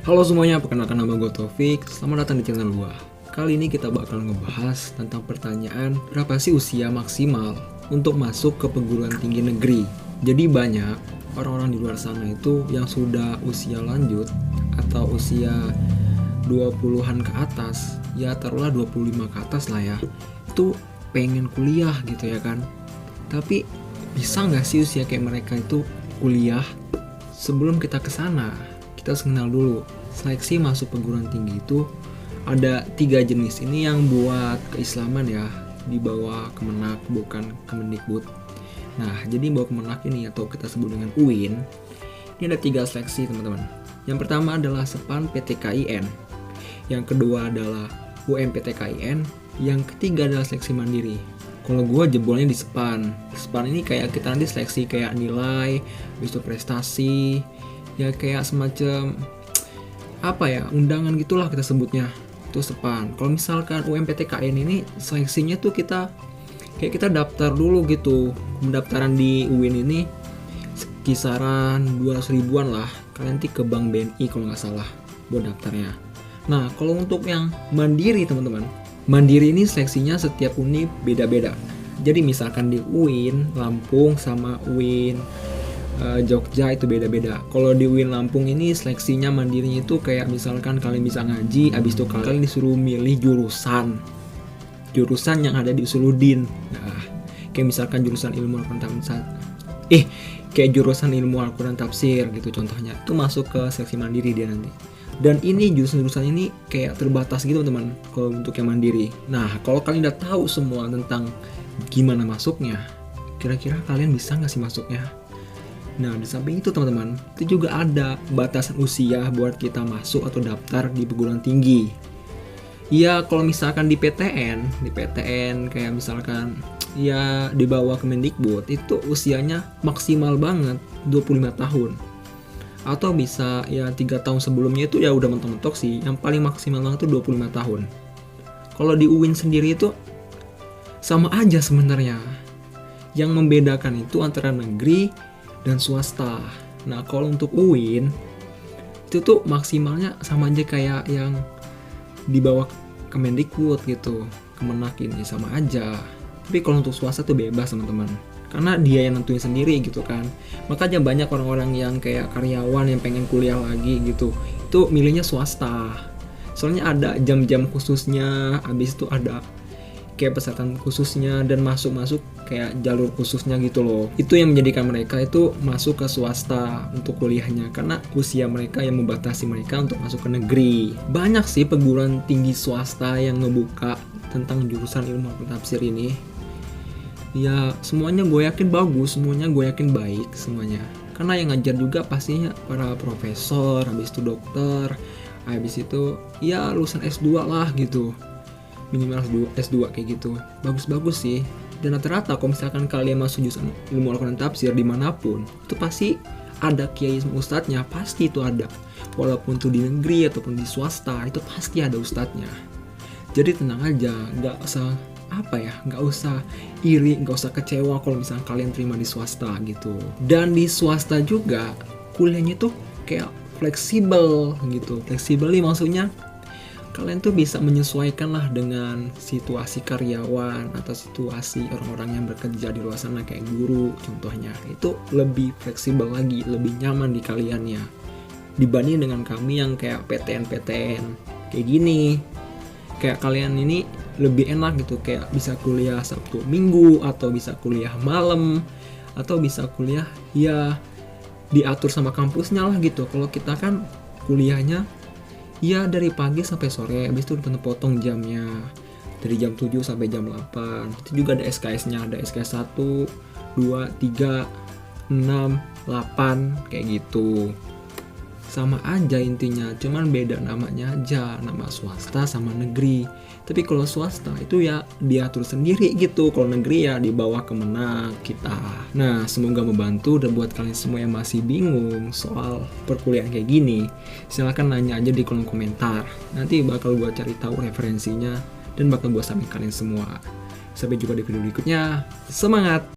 Halo semuanya, perkenalkan nama gue Taufik. Selamat datang di channel gue. Kali ini kita bakal ngebahas tentang pertanyaan berapa sih usia maksimal untuk masuk ke perguruan tinggi negeri. Jadi banyak orang-orang di luar sana itu yang sudah usia lanjut atau usia 20-an ke atas, ya taruhlah 25 ke atas lah ya, itu pengen kuliah gitu ya kan. Tapi bisa nggak sih usia kayak mereka itu kuliah? Sebelum kita ke sana, kita harus kenal dulu. Seleksi masuk perguruan tinggi itu ada 3 jenis. Ini yang buat keislaman ya, di bawah Kemenak, bukan Kemendikbud. Nah, jadi bawah Kemenak ini atau kita sebut dengan UIN, ini ada 3 seleksi teman-teman. Yang pertama adalah SEPAN PTKIN, yang kedua adalah UMPTKIN, yang ketiga adalah seleksi mandiri. Kalau gue jebolnya di SEPAN. SEPAN ini kayak kita nanti seleksi kayak nilai, habis itu prestasi, ya kayak semacam apa ya, undangan gitulah kita sebutnya. Itu SEPAN. Kalau misalkan UMPTKIN ini seleksinya tuh kita daftar dulu gitu. Pendaftaran di UIN ini kisaran 200 ribuan lah. Kalian nanti ke Bank BNI kalau nggak salah buat daftarnya. Nah, kalau untuk yang mandiri teman-teman, mandiri ini seleksinya setiap univ beda-beda. Jadi misalkan di UIN Lampung sama UIN Jogja itu beda-beda. Kalau di UIN Lampung ini seleksinya mandirinya itu kayak misalkan kalian bisa ngaji, habis itu kalian disuruh milih jurusan yang ada di Usuluddin. Nah, kayak misalkan jurusan ilmu Al-Quran Tafsir, kayak jurusan ilmu Al-Quran Tafsir gitu contohnya. Itu masuk ke seleksi mandiri dia nanti. Dan ini jurusan-jurusan ini kayak terbatas gitu teman-teman kalau untuk yang mandiri. Nah, kalau kalian udah tahu semua tentang gimana masuknya, kira-kira kalian bisa nggak sih masuknya? Nah, di samping itu teman-teman, itu juga ada batasan usia buat kita masuk atau daftar di perguruan tinggi. Ya, kalau misalkan di PTN kayak misalkan ya di bawah Kemendikbud, itu usianya maksimal banget 25 tahun. Atau bisa ya 3 tahun sebelumnya itu ya udah mentok-mentok sih, yang paling maksimal banget itu 25 tahun. Kalau di UIN sendiri itu sama aja sebenarnya. Yang membedakan itu antara negeri dan swasta. Nah, kalau untuk UIN itu tuh maksimalnya sama aja kayak yang di bawah Kemendikbud gitu, Kemenak ini sama aja. Tapi kalau untuk swasta tuh bebas teman-teman, karena dia yang nentuin sendiri gitu kan. Makanya banyak orang-orang yang kayak karyawan yang pengen kuliah lagi gitu, itu milihnya swasta. Soalnya ada jam-jam khususnya, habis itu ada kayak pesertaan khususnya dan masuk kayak jalur khususnya gitu loh. Itu yang menjadikan mereka itu masuk ke swasta untuk kuliahnya, karena usia mereka yang membatasi mereka untuk masuk ke negeri. Banyak sih perguruan tinggi swasta yang ngebuka tentang jurusan ilmu tafsir ini. Ya semuanya gue yakin bagus, semuanya gue yakin baik semuanya. Karena yang ngajar juga pastinya para profesor, habis itu dokter, habis itu ya lulusan S2 lah gitu. Minimal S2 kayak gitu. Bagus-bagus sih. Dan rata-rata kalau misalkan kalian masuk jurusan ilmu Al-Quran Tafsir dimanapun, itu pasti ada kiai sama ustadznya, pasti itu ada. Walaupun itu di negeri ataupun di swasta, itu pasti ada ustadznya. Jadi tenang aja, nggak usah iri, nggak usah kecewa kalau misalnya kalian terima di swasta gitu. Dan di swasta juga kuliahnya tuh kayak fleksibel gitu. Fleksibel nih maksudnya kalian tuh bisa menyesuaikan lah dengan situasi karyawan atau situasi orang-orang yang bekerja di luar sana kayak guru contohnya. Itu lebih fleksibel lagi, lebih nyaman di kaliannya dibanding dengan kami yang kayak PTN kayak gini. Kayak kalian ini lebih enak gitu, kayak bisa kuliah Sabtu Minggu, atau bisa kuliah malam, atau bisa kuliah ya diatur sama kampusnya lah gitu. Kalau kita kan kuliahnya ya dari pagi sampai sore, habis itu potong jamnya dari jam 7 sampai jam 8. Itu juga ada SKS-nya, ada SKS 1, 2, 3, 6, 8 kayak gitu. Sama aja intinya, cuman beda namanya aja, nama swasta sama negeri. Tapi kalau swasta itu ya diatur sendiri gitu, kalau negeri ya di bawah Kemenak kita. Nah, semoga membantu. Dan buat kalian semua yang masih bingung soal perkuliahan kayak gini, silahkan nanya aja di kolom komentar. Nanti bakal gue cari tahu referensinya dan bakal gue sampaikan kalian semua. Sampai jumpa di video berikutnya. Semangat!